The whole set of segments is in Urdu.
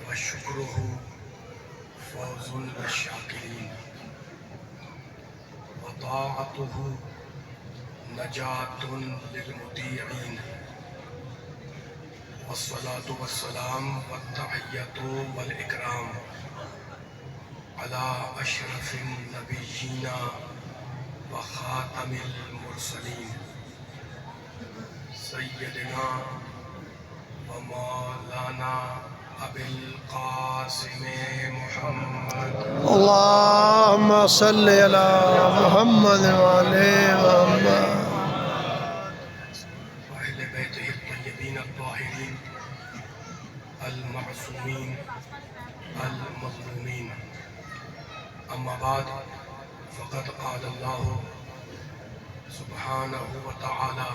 وشکرہ فوز للشاکرین وطاعتہ نجات للمطیعین والصلاة والسلام والتحیۃ والاکرام علی اشرف النبیین وخاتم المرسلین سیدنا ومولانا ابی القاسم محمد اللهم صل على محمد وعلى محمد وأهل بيته الطيبين الطاهرين المعصومين المظلومين أما بعد فقد قال الله سبحانه وتعالى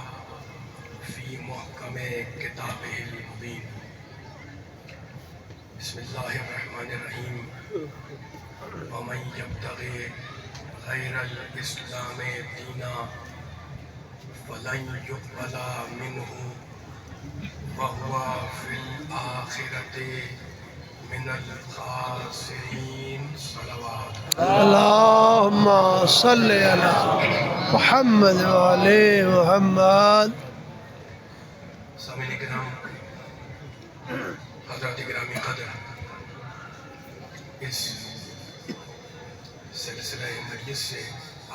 في محكم كتابه المبين بسم الله الرحمن الرحيم ومن يبتغي غير الإسلام دينا فلن يقبل منه وهو في الآخرة من الخاسرين صلوات اللهم صل على محمد وعلى محمد سامعین کرام، حضرات گرامی قدر، اس سلسلہ مجلس سے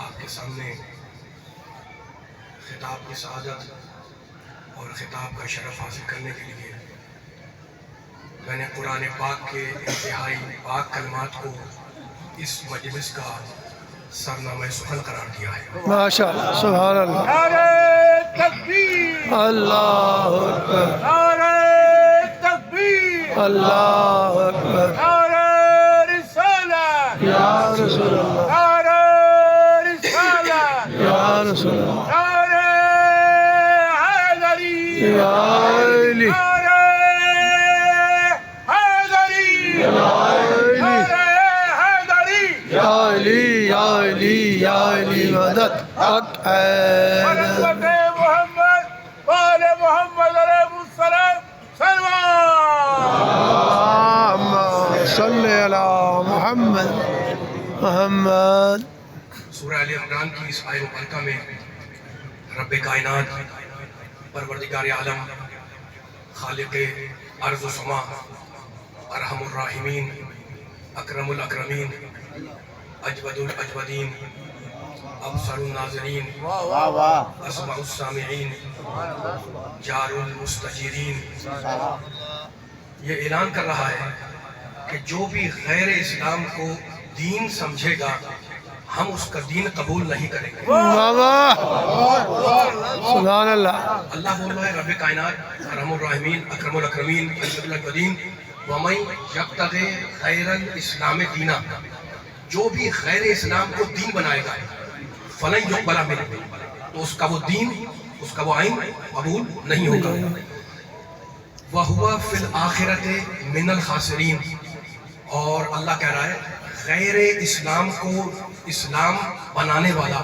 آپ کے سامنے خطاب کی سعادت اور خطاب کا شرف حاصل کرنے کے لیے میں نے قرآن پاک کے انتہائی پاک کلمات کو اس مجلس کا سرنامہ سخن قرار دیا ہے۔ ماشاء اللہ، سبحان اللہ، نعرہ تکبیر، اللہ اکبر، نعرہ تکبیر، اللہ اکبر، نعرہ رسالت، یا رسول اللہ، نعرہ رسالت، یا رسول اللہ، نعرہ حیدری، یا علی، نعرہ حیدری، علی، نعرہ حیدری، یا علی، یا علی، یا علی مدد حق ہے ونسبت محمد وآل محمد علیہ السلام سلوات۔ اللهم صل على محمد محمد سورہ آل عمران کی اس آیت مبارکہ میں رب کائنات، پروردگار عالم، خالق ارض و سما، ارحم الراحمین، اکرم الاکرمین، اجود الاجودین، ابصر الناظرین، اسمع السامعین، جار المستجیرین، یہ اعلان کر رہا ہے کہ جو بھی غیر اسلام کو دین سمجھے گا ہم اس کا دین قبول نہیں کریں گے۔ بابا سبحان اللہ، اللہ بول رہا ہے رب کائنات، ارحم الراحمین، اکرم الاکرمین، اجود الاجودین، ومن یبتغی غیر الاسلام دینا، جو بھی غیر اسلام کو دین بنائے گا فلن یقبل منہ، تو اس کا وہ دین، اس کا وہ آئین قبول نہیں ہوگا۔ وَهُوَ فِي الْآخِرَةِ مِنَ الْخَاسِرِينَ، اور اللہ کہہ رہا ہے غیر اسلام کو اسلام بنانے والا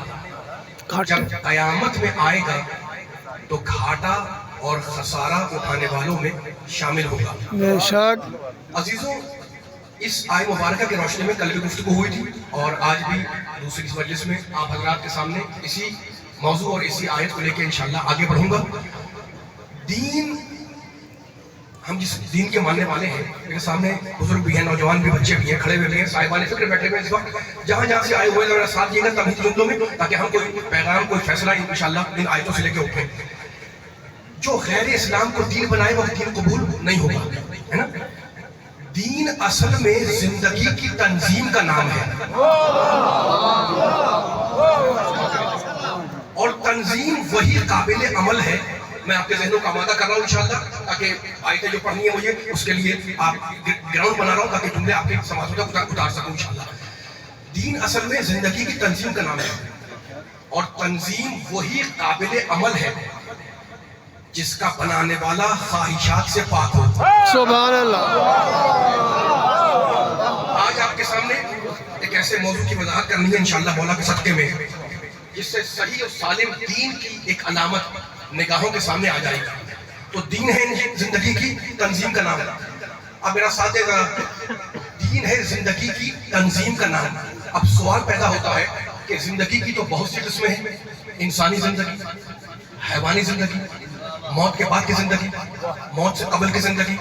جب قیامت میں آئے گا تو گھاٹا اور خسارہ اٹھانے والوں میں شامل ہوگا۔ بے شک، عزیزوں، اس آیت مبارکہ کی روشنی میں کل بھی گفتگو ہوئی تھی اور آج بھی دوسری مجلس میں آپ حضرات کے سامنے اسی موضوع اور اسی آیت کو لے کے انشاءاللہ آگے بڑھوں گا۔ دین، ہم جس دین کے ماننے والے ہیں، میرے سامنے بزرگ بھی ہیں، نوجوان بھی، بچے بھی ہیں، کھڑے ہوئے بھی ہیں، صاحبان فکر بیٹھے ہوئے ہیں اس وقت، جہاں جہاں سے آئے ہوئے ہیں ذرا ساتھ دیے گا تمہید جملوں میں، تاکہ ہم کوئی پیغام، کوئی فیصلہ انشاءاللہ ان آیتوں سے لے کے اٹھیں۔ جو غیر اسلام کو دین بنائے وہ دین قبول نہیں ہوگا، ہے نا؟ دین اصل میں زندگی کی تنظیم کا نام ہے، اور تنظیم وہی قابل عمل ہے۔ میں آپ کے ذہنوں کا آمادہ کر رہا ہوں انشاءاللہ، تاکہ آیتیں جو پڑھنی ہے مجھے اس کے لیے آپ گراؤنڈ بنا رہا ہوں تاکہ جملے آپ کے سماعتوں تک اتار سکوں انشاءاللہ۔ دین اصل میں زندگی کی تنظیم کا نام ہے، اور تنظیم وہی قابل عمل ہے جس کا بنانے والا خواہشات سے پاک ہو۔ سبحان اللہ، آج آپ کے سامنے ایک ایسے موضوع کی وضاحت کرنی ہے انشاءاللہ مولا کے صدقے میں، جس سے صحیح اور سالم دین کی ایک علامت نگاہوں کے سامنے آ جائے گی۔ تو دین ہے زندگی کی تنظیم کا نام۔ اب میرا ساتھ دے گا. دین ہے زندگی کی تنظیم کا نام. اب سوال پیدا ہوتا ہے کہ زندگی کی تو بہت سی قسمیں ہیں. انسانی زندگی, حیوانی زندگی, موت کے بعد کی زندگی, موت سے قبل کی زندگی,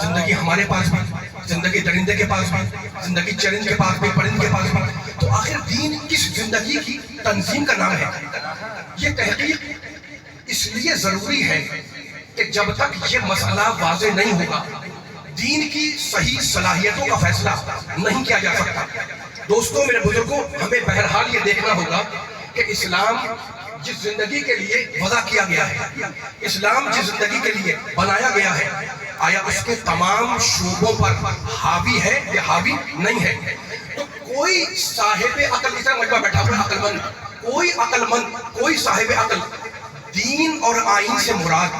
زندگی ہمارے پاس بھی, زندگی درندے کے پاس بھی, زندگی چرند کے پاس بھی, پرند کے پاس بھی. تو آخر دین کس زندگی کی تنظیم کا نام ہے؟ یہ تحقیق اس لیے ضروری ہے کہ جب تک یہ مسئلہ واضح نہیں ہوگا دین کی صحیح صلاحیتوں کا فیصلہ نہیں کیا جا سکتا. دوستوں, میرے بزرگوں, ہمیں بہرحال یہ دیکھنا ہوگا کہ اسلام جس زندگی کے لیے وضع کیا گیا ہے, اسلام جس زندگی کے لیے بنایا گیا ہے, آیا اس کے تمام شعبوں پر حاوی ہے یا حاوی نہیں ہے؟ تو کوئی صاحب عقل, اس طرح مجمع بیٹھا ہوا عقل مند, کوئی عقل مند, کوئی صاحب عقل دین اور آئین سے مراد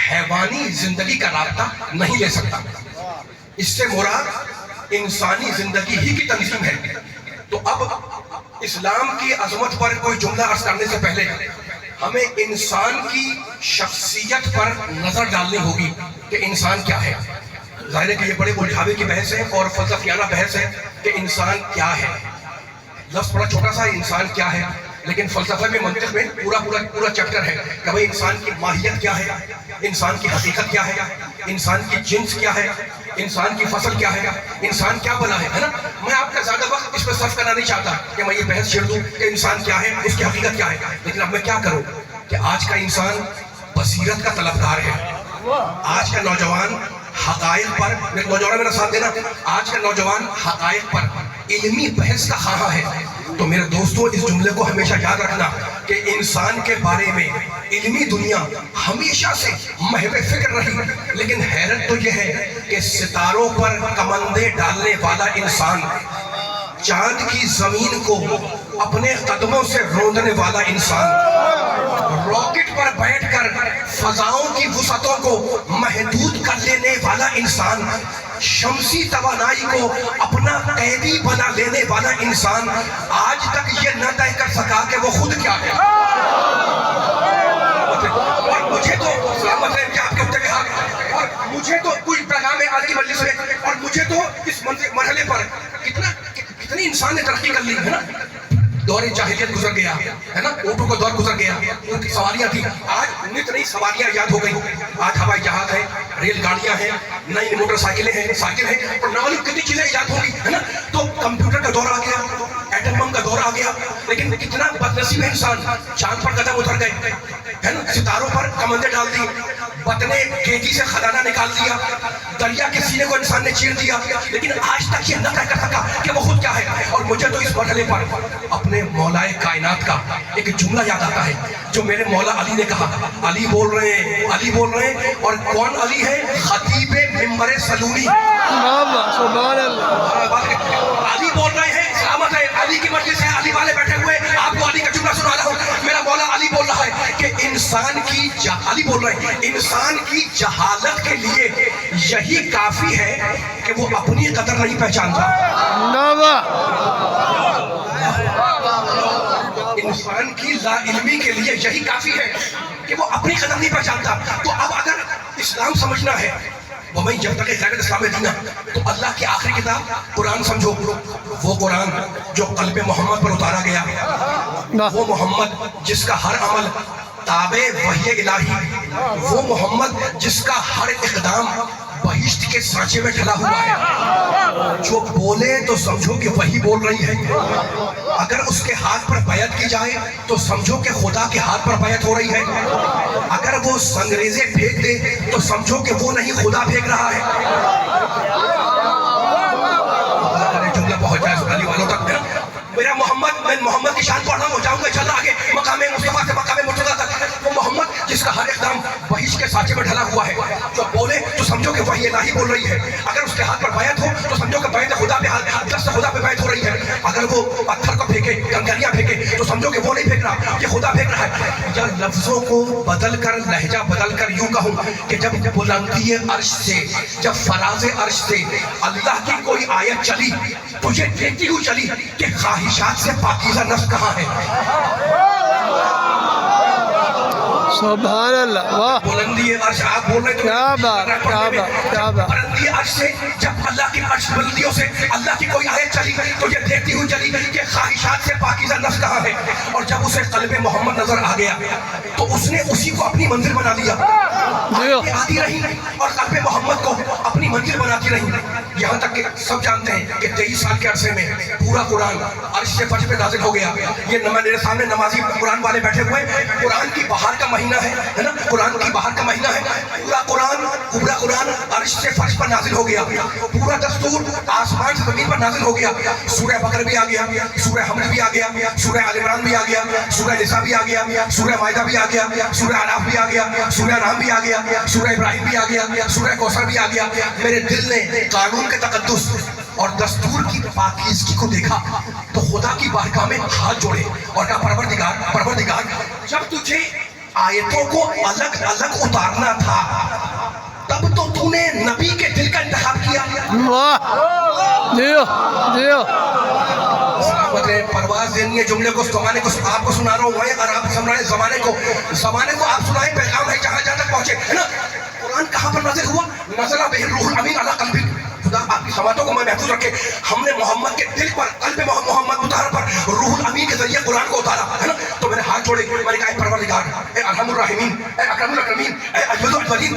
حیوانی زندگی کا رابطہ نہیں لے سکتا. اس سے مراد انسانی زندگی ہی کی تنظیم ہے. تو اب اسلام کی عظمت پر کوئی جملہ عرض کرنے سے پہلے ہمیں انسان کی شخصیت پر نظر ڈالنی ہوگی کہ انسان کیا ہے. ظاہر ہے کہ یہ بڑے الجھاوے کی بحث ہے اور فلسفیانہ بحث ہے کہ انسان کیا ہے. لفظ بڑا چھوٹا سا ہے, انسان کیا ہے, لیکن فلسفہ میں, منطق میں پورا چیپٹر ہے کہ بھئی انسان کی ماہیت کیا ہے, انسان کی حقیقت کیا ہے, انسان کی جنس کیا ہے, انسان کی فصل کیا ہے, انسان کیا بنا ہے نا. میں آپ کا زیادہ وقت اس پہ صرف کرنا نہیں چاہتا کہ میں یہ بحث چھیڑ دوں کہ انسان کیا ہے, اس کی حقیقت کیا ہے, لیکن اب میں کیا کروں کہ آج کا انسان بصیرت کا طلبگار ہے. آج کا نوجوان حقائق پر, نوجوان میرا ساتھ دینا, آج کا نوجوان حقائق پر علمی بحث کا خواہاں ہے. تو میرے دوستوں, اس جملے کو ہمیشہ یاد رکھنا کہ انسان کے بارے میں علمی دنیا ہمیشہ سے محو فکر رہی, لیکن حیرت تو یہ ہے کہ ستاروں پر کمندیں ڈالنے والا انسان, چاند کی زمین کو اپنے قدموں سے روندنے والا انسان, راکٹ پر بیٹھ کر فضاؤں کی وسعتوں کو محدود کر لینے والا انسان, شمسی توانائی کو اپنا قیدی بنا لینے والا انسان آج تک یہ نہ طے کر سکا کہ وہ خود کیا ہے. اور مجھے تو سلامت ہے کہ آپ کے اتنے کے حق, اور مجھے تو کچھ پیغام ہے آج کی مجلس میں, اور مجھے تو اس مرحلے پر کتنی انسان نے ترقی کر لی ہے نا. دور جاہلیت گزر گیا ہے نا, اونٹوں کا دور گزر گیا, ان کی سواریاں تھیں, آج نئی سواریاں ایجاد ہو گئی, آج ہوائی جہاز ہے, ریل گاڑیاں ہیں, نئی موٹر سائیکلیں ہیں, سائیکل ہیں, اور نہ معلوم کتنی چیزیں ایجاد ہوں گی ہے نا. تو کمپیوٹر کا دور آ گیا, ایٹم بم کا دور آ گیا, لیکن کتنا بدنصیب ہے انسان, چاند پر قدم اتر گئے ہے نا, ستاروں پر کمندیں ڈال دی, وطن کھیتی سے خزانہ نکال دیا, دریا کے سینے کو انسان نے چیر دیا, لیکن آج تک یہ نہ طے کر سکا کہ وہ خود کیا ہے. اور مجھے تو اس مرحلے پر اپنے مولائے کائنات کا ایک جملہ یاد آتا ہے جو میرے مولا علی نے کہا. علی بول رہے ہیں, علی بول رہے ہیں, اور کون علی ہے؟ خطیب ممبر سلونی. سبحان اللہ. علی بول رہے ہیں, سلامت ہے, علی کی مجلس ہے, علی والے بیٹھے ہوئے, آپ کو علی کا جملہ سنا رہا ہوں. میرا مولا علی بول رہا ہے کہ انسان کی, علی بول رہے ہیں, انسان کی جہالت کے لیے یہی کافی ہے کہ وہ اپنی قدر نہیں پہچانتا. انسان کی لا علمی کے لیے یہی کافی ہے کہ وہ اپنی قدر نہیں پہچانتا. تو اب اگر اسلام سمجھنا ہے, وَمَنْ يَبْتَغِ غَيْرَ الْإِسْلَامِ دِينًا, تو اللہ کی آخری کتاب قرآن سمجھو, وہ قرآن جو قلب محمد پر اتارا گیا, وہ محمد جس کا ہر عمل تابع وحی الہی, وہ محمد جس کا ہر اقدام بہشت کے سانچے میں ڈھلا ہوا ہے. جو بولے تو سمجھو کہ وہی بول رہی ہے, اگر اس کے ہاتھ پر بیعت کی جائے تو سمجھو کہ خدا کے ہاتھ پر بیعت ہو رہی ہے, اگر وہ سنگریزے پھینک دے تو سمجھو کہ وہ نہیں خدا پھینک رہا ہے. جملہ پہنچ جائے سنالی والوں تک. میرا محمد, میں محمد کی شان پڑھ رہا ہوں, جاؤں گا چل رہا آگے مقام مصطفیٰ سے مقام مرتضیٰ تک. وہ محمد جس کا ہر اقدام بہشت کے سانچے میں ڈھلا ہوا ہے, جو بولے تو سمجھو کہ وحی الہی بول رہی ہے, اگر اس کے ہاتھ پر بیعت ہو تو سمجھو کہ بیعت خدا پہ, دست خدا پہ بیعت ہو رہی ہے, اگر وہ پتھر کو پھینکے, کنکریاں پھینکے تو سمجھو کہ وہ نہیں پھینک رہا, یہ خدا پھینک رہا ہے. یا لفظوں کو بدل کر, لہجہ بدل کر یوں کہوں کہ جب بلندی عرش سے, جب فراز عرش سے اللہ کی کوئی آیت چلی تو یہ دیکھتی ہوئی چلی کہ خواہشات سے پاکیزہ نفس کہاں ہے. سبحان اللہ واہ بلندی عرش آپ بول رہے ہیں تو کیا بات کیا بات کیا بات بلندی عرش سے جب اللہ کی عرش بلندیوں سے اللہ کی کوئی آیت چلی تو یہ دیکھتی ہوئی چلی کہ خواہشات سے پاکیزہ نفس کہاں ہے، اور جب اسے قلب محمد نظر آ گیا تو اس نے اسی کو اپنی منزل بنا لیا، آتی رہی اور قلب محمد کو اپنی منزل بناتی رہی، یہاں تک کہ سب جانتے ہیں کہ 23 سال کے عرصے میں پورا قرآن عرش سے فرش پہ نازل ہو گیا۔ یہ میرے سامنے نمازی قرآن والے بیٹھے ہوئے، قرآن کی بہار کا مہینہ ہے نا، قرآن کی بہار کا مہینہ ہے، پورا قرآن عرش سے فرش پر نازل ہو گیا، پورا دستور آسمان سے زمین پر نازل ہو گیا، سورہ بقرہ بھی آ گیا، سورہ حمد بھی آ گیا، سورہ آل عمران بھی آ گیا، سورہ نساء بھی آ گیا، سورہ مائدہ بھی آ گیا، سورہ اعراف بھی آ گیا، سورہ نام بھی آ گیا، سورہ ابراہیم بھی آ گیا، سورہ کوثر بھی آ گیا۔ میرے دل نے قانون کے تقدس اور دستور کی پاکیزگی کو دیکھا تو خدا کی بارگاہ میں ہاتھ جوڑے اور کہا پروردگار جب تجھے آیتوں کو الگ الگ اتارنا تھا تب تو نے نبی کے دل کا انتخاب کیا۔ واہ جیو جیو سلامت رہے، پرواز دینی ہے جملے کو زمانے کو آپ کو سنا رہا ہوں میں، اور آپ سن رہے ہیں زمانے کو آپ سنائیں، پیغام ہے جہاں تک پہنچے ہے نا۔ قرآن کہاں پر نازل ہوا؟ نزل بہ الروح الامین علی قلبی، خدا آپ کی سماعتوں کو میں محفوظ رکھے، ہم نے محمد کے دل پر قلب محمد مطہر پر روح الامین کے ذریعے قرآن کو اتارا ہے نا۔ تو میرے ہاتھ جوڑے، میں نے کہا اے پروردگار، اے ارحم الراحمین، اے اکرم الاکرمین، اے اجود الاجودین،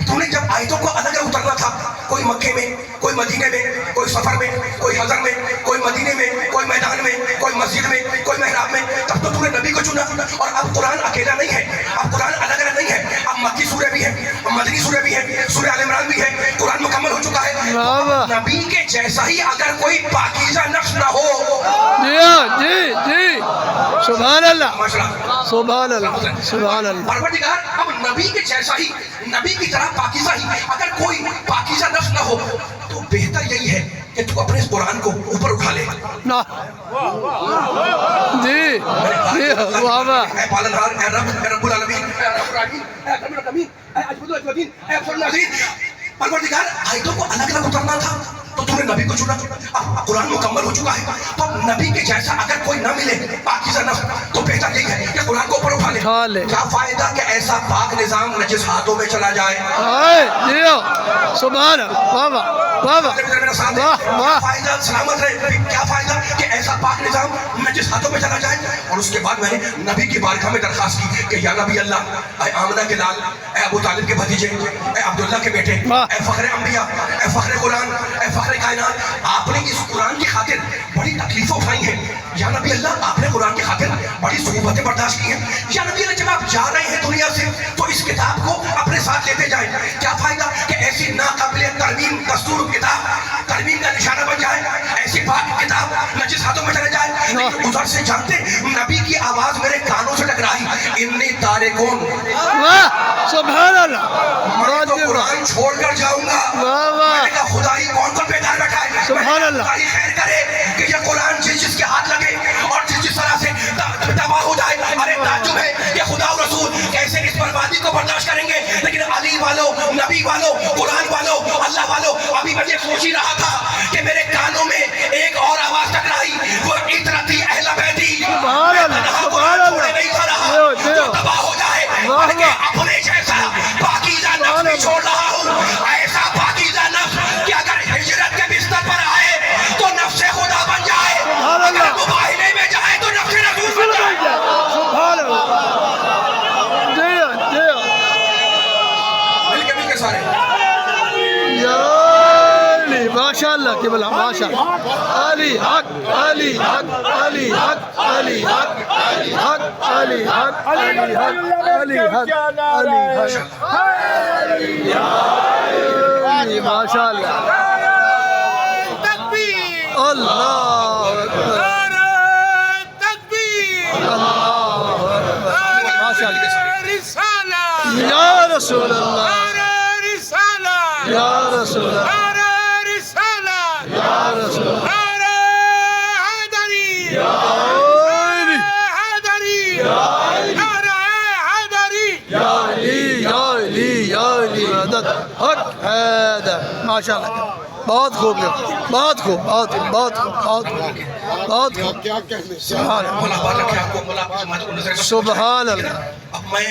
تو نے جب آیتوں کو الگ الگ اترنا تھا، کوئی مکے میں، کوئی مدینے میں، کوئی سفر میں، کوئی حضر میں، کوئی مدینے میں، کوئی میدان میں، کوئی مسجد میں، کوئی محراب میں، تب تو نے نبی کو چنا۔ اور اب قرآن اکیلا نہیں ہے، اب قرآن الگ الگ نہیں ہے، اب مکی سورہ بھی ہے، اب مدنی سورہ بھی ہے، سورہ آل عمران بھی ہے، قرآن مکمل ہو چکا ہے۔ نبی کے جیسا ہی اگر کوئی پاکیزہ نفس نہ ہو، جی سبحان اللہ سبحان اللہ سبحان اللہ، پروردگار اب نبی کے جیسا ہی، نبی کی طرح پاکیزہ ہی اگر کوئی پاکیزہ نفس نہ ہو تو بہتر یہی ہے کہ تو اپنے اس قرآن کو اوپر اٹھا لے۔ جی واہ واہ، اے پالنہار، اے رب العالمین، اے رب العالمین، اے اکرم الاکرمین، اے اجود الاجودین، اے افضل الناصرین، پروردگار آیتوں کو الگ الگ اترنا تھا تو تو نے نبی کو چنا، اب قرآن مکمل ہو چکا ہے، تو اب نبی کے جیسا اگر کوئی نہ ملے پاکیزہ نفس تو بہتر یہی ہے کہ قرآن کو اوپر اٹھا لے۔ کیا فائدہ کہ ایسا پاک نظام نجس ہاتھوں میں چلا جائے؟ جیو سبحان اللہ واہ واہ واہ واہ، فائدہ سلامت رہے، کیا فائدہ کہ ایسا پاک نظام نجس ہاتھوں میں چلا جائے؟ اور اس کے بعد میں نے نبی کی بارگاہ میں درخواست کی کہ یا نبی اللہ، اے آمنہ کے لال، اے ابو طالب کے بھتیجے، اے عبداللہ کے بیٹے، اے فخر انبیاء، اے فخر قرآن، اے فخر کائنات، آپ نے اس قرآن کی خاطر بڑی تکلیفیں اٹھائی ہیں، یا نبی اللہ آپ نے قرآن کی خاطر بڑی صعوبتیں برداشت کی ہیں، یا نبی اللہ جب آپ جا رہے ہیں دنیا سے تو اس کتاب کو اپنے ساتھ لیتے جائیں، کیا فائدہ کہ ایسی ناقابل ترمیم دستور کتاب ترمیم کا نشانہ بن جائے، ایسی پاک کتاب نجس ہاتھوں میں چلے جائے۔ لیکن ادھر سے جانتے نبی کی آواز میرے کانوں سے ٹکرائی، انی تارکون، سبحان اللہ، میں تو قرآن چھوڑ کر جاؤں گا۔ میں نے کہا خدائی کون کون بیدار بیٹھا ہے، سبحان اللہ، خدائی خیر کرے کہ یہ قرآن جس کے ہاتھ لگے اور جس طرح سے تباہ ہو جائے۔ ارے تعجب ہے کہ خدا و رسول کیسے اس بربادی کو برداشت کریں گے، لیکن علی والو، نبی والو، قرآن والو، اللہ والو، ابھی میں یہ سوچ ہی رہا تھا کہ میرے کانوں میں ایک اور آواز ٹکرائی، وہ عطرتی اہل بیتی، سبحان اللہ سبحان اللہ، نہیں تھا رہا جو تباہ ہو جائے، بلکہ اپنے جیسا پاکیزہ نفس بھی چھوڑ رہا ہوں، ایسا پاکیزہ نفس کہ اگر ہجرت کے بستر پر آئے تو نفس خدا بن جائے، اگر مباہلے میں جائے تو نفس رسول بن جائے۔ سبحان اللہ، جیو جیو مل کے سارے ماشاء اللہ کہ بلا ماشاء اللہ، علی حق علی حق علی حق علی حق حق علی حق علی حق علی حق علی حق، ماشاء اللہ، اللہ اکبر، اللہ ماشاء اللہ، یا رسول اللہ، یا رسول اللہ، یا رسول اللہ، یا علی مدد حق حیدر، ماشاء اللہ۔ بہت خوب بہت خوب بہت خوب بہت خوب بہت خوب بہت خوب سبحان اللہ مولا بات رکھے آپ کو، مولا آپ کی سماعت کو نظر بس۔ سبحان اللہ۔ اب میں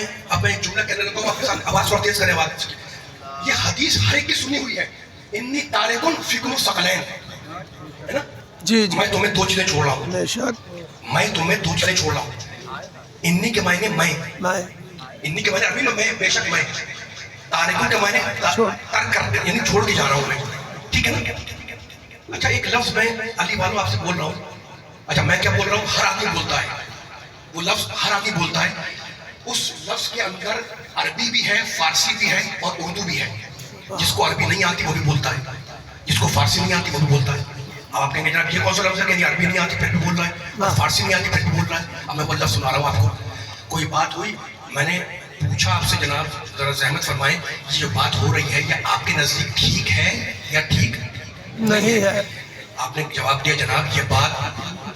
ایک جملہ کہنے لگا ہوں، آپ کے ساتھ آواز تھوڑا تیز کریں آواز۔ یہ حدیث ہر ایک کی سنی ہوئی ہے، انی تارکن فیکم الثقلین، ہے نا؟ جی جی میں تمہیں دو چیزیں چھوڑ رہا ہوں، بے شک میں تمہیں دو چیزیں چھوڑ رہا ہوں۔ انی کے معنی میں، انی کے معنی عربی میں بے شک میں، تارکن کے معنی ترک کر، یعنی چھوڑ کے جا رہا ہوں میں، ٹھیک ہے نا؟ اچھا ایک لفظ میں علی والوں آپ سے بول رہا ہوں، اچھا میں کیا بول رہا ہوں، ہر آدمی بولتا ہے وہ لفظ، ہر آدمی بولتا ہے، اس لفظ کے اندر عربی بھی ہے، فارسی بھی ہے اور اردو بھی ہے۔ جس کو عربی نہیں آتی وہ بھی بولتا ہے، جس کو فارسی نہیں آتی وہ بھی بولتا ہے۔ اب آپ کہیں گے جناب یہ کون سا لفظ ہے، کہ عربی نہیں آتی پھر بھی بول رہا ہے، اور فارسی نہیں آتی پھر بھی بول رہا ہے۔ اب میں وہ لفظ سنا رہا ہوں آپ کو۔ کوئی بات ہوئی، میں نے پوچھا آپ سے جناب ذرا زحمت فرمائیں یہ جو بات ہو رہی ہے یہ آپ کے نزدیک ٹھیک ہے یا ٹھیک نہیں ہے؟ آپ نے جواب دیا جناب یہ بات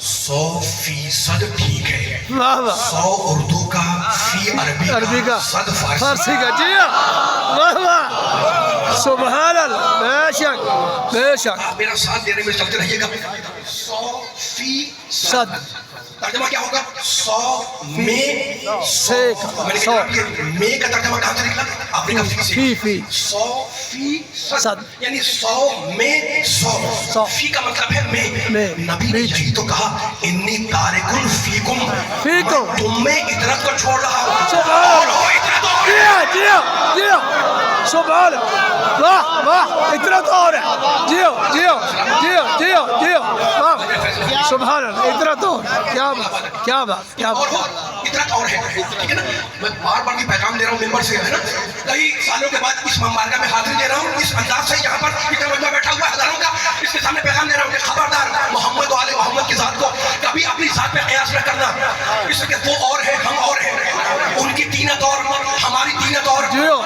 100% ٹھیک ہے، واہ واہ 100 اردو کا، فی عربی عربی کا، کا، 100 فارسی کا، جی واہ واہ سبحان اللہ، بے شک بے شک آپ میرا ساتھ دینے میں چلتے رہیے گا۔ 100% ترجمہ کیا ہوگا؟ 100 میں سے میں نے کہا یہ میں کا ترجمہ کہاں سے نکلا؟ آپ نے کہا فی سے۔ فی 100% یعنی 100 میں 100، فی کا مطلب ہے میں۔ نبی نے یہی تو کہا انی تارکن فیکم، فیکم، تم میں اطرت کو چھوڑ رہا ہوں، سبحان اور ہو اطرت اور جیو جیو سبحان اللہ، واہ واہ اتنا تو اور ہے، جیو جیو جیو جیو جیو واہ سبحان اللہ، اتنا تو کیا بات کیا بات کیا اور بات ہو اطرت اور ہے، ٹھیک ہے نا؟ میں بار بار بھی پیغام دے رہا ہوں ممبر سے، ہے نا؟ کئی سالوں کے بعد اس مبارکہ میں حاضری دے رہا ہوں، اس انداز سے یہاں پر اتنا مجمع بیٹھا ہوا ہے ہزاروں کا، اس کے سامنے پیغام دے رہا ہوں کہ خبردار محمد و آل محمد کی ذات کو کبھی اپنی ذات پہ قیاس نہ کرنا، اس لیے کہ وہ اور ہے ہم اور ہیں، ان کی تینت اور ہماری تینت اور،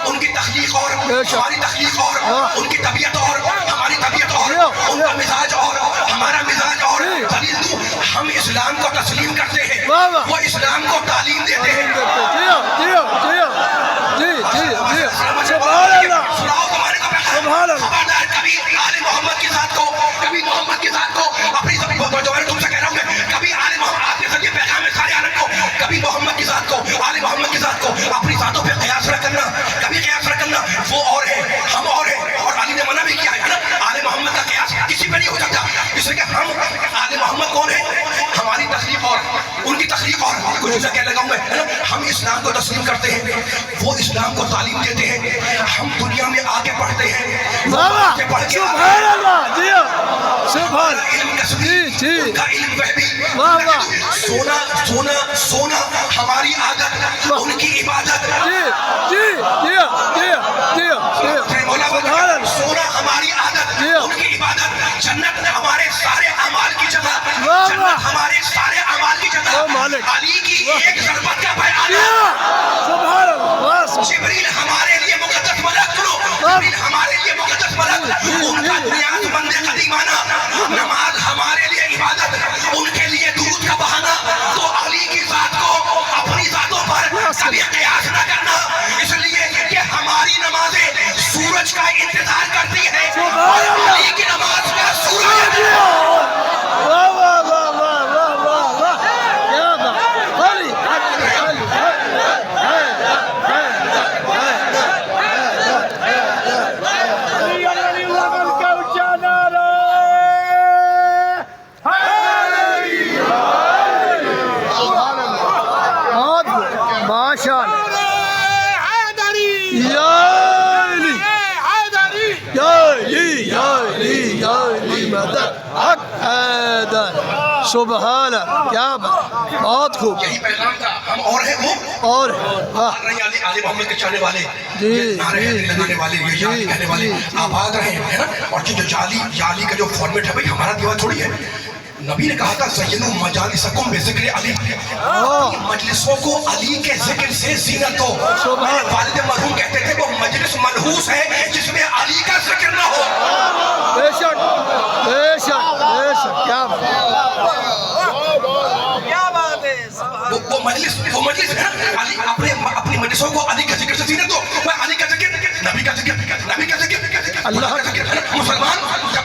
ان کی تخلیق اور ہماری تخلیق اور، ان کی طبیعت اور ہماری طبیعت اور، ان کا مزاج اور ہمارا مزاج اور، ہم اسلام کو تسلیم کرتے ہیں، وہ اسلام کو تعلیم دیتے ہیں۔ جیو جیو جیو جی جی جی سبحان اللہ سناؤ تمہارے کو پیغام، سبحان اللہ، خبردار کبھی آل محمد کی ذات کو، کبھی محمد کی ذات کو اپنی جو میں تم سے کہہ رہا ہوں کہ کبھی آل محمد، آپ کے ساتھ یہ پیغام ہے سارے عالم کو، کبھی محمد کی ذات کو، آل محمد کی ذات کو اپنی ذاتوں پہ قیاس نہ کرنا، کبھی قیاس نہ کرنا، وہ اور ہے ہم اور ہیں، اور علی نے منع بھی کیا ہے نا، آل محمد کا قیاس کسی پہ نہیں ہو سکتا، اس لیے کہ ہم آل محمد کون ہیں؟ ہماری تخلیق اور ان کی تخلیق اور، کچھ چیزیں کہہ لگا ہوں میں، ہم اسلام کو تسلیم کرتے ہیں، وہ اسلام کو تعلیم دیتے ہیں، ہم دنیا میں آگے بڑھتے ہیں، وہ آگے بڑھ کے سبحان اللہ جیو سبحان علم کا جی جی ان کا علم غیبی، واہ واہ سونا سونا سونا ہماری عادت، ان کی عبادت، جی جی جیو جیو جیو جیو مولا سبحان اللہ سونا ہماری عادت، جی ان کی عبادت، جنت ہمارے سارے اعمال کی جگہ، واہ جنت واہ ہمارے سارے اعمال کی واہ جگہ، مالک علی کی ایک ضربت کا بیان، جیو سبحان اللہ واہ سبحان جبریل ہمارے لیے مقدس ملک، سنو جبریل ہمارے لیے مقدس ملک، ان کا بنیاد بندے قدیمانہ، نماز ہمارے لیے عبادت، ان کے لیے درود کا بہانہ، تو علی کی ذات کو اپنی ذاتوں پر کبھی قیاس نہ کرنا، اس لیے کہ ہماری نمازیں سورج کا انتظار کرتی ہیں، اور علی کی نماز کا سورج واہ واہ واہ واہ واہ واہ واہ کیا بات علی علی علی ومن کا اونچا نعرہ بہت ماشاء اللہ حیدری، یا علی حیدری، یا علی یا علی یا علی مدد حق حیدر سبحان اللہ کیا بات بہت خوب یہی پیغام تھا، ہم اور ہیں وہ اور واہ آل محمد کے چاہنے والے، جی، یہ نعرے جی، لگانے والے، یہ جعلی کہنے والے جی، آباد رہے ہیں نا، اور جو جعلی کا جو فارمیٹ ہے بھائی ہمارا دیوا تھوڑی ہے، نبی نے کہا تھا زینوا مجالسکم بذکر علی، مجلسوں کو علی کے ذکر سے زینت دو، میرے والد مرحوم کہتے تھے وہ مجلس منحوس ہے جس میں علی کا ذکر نہ ہو، بے شک بے شک بے شک کیا بات وہ مجلس ہے نا، علی اپنی مجلسوں کو علی کے ذکر سے زینت دو، علی کا ذکر، نبی کا ذکر، نبی کا ذکر، اللہ کا ذکر، مسلمان جب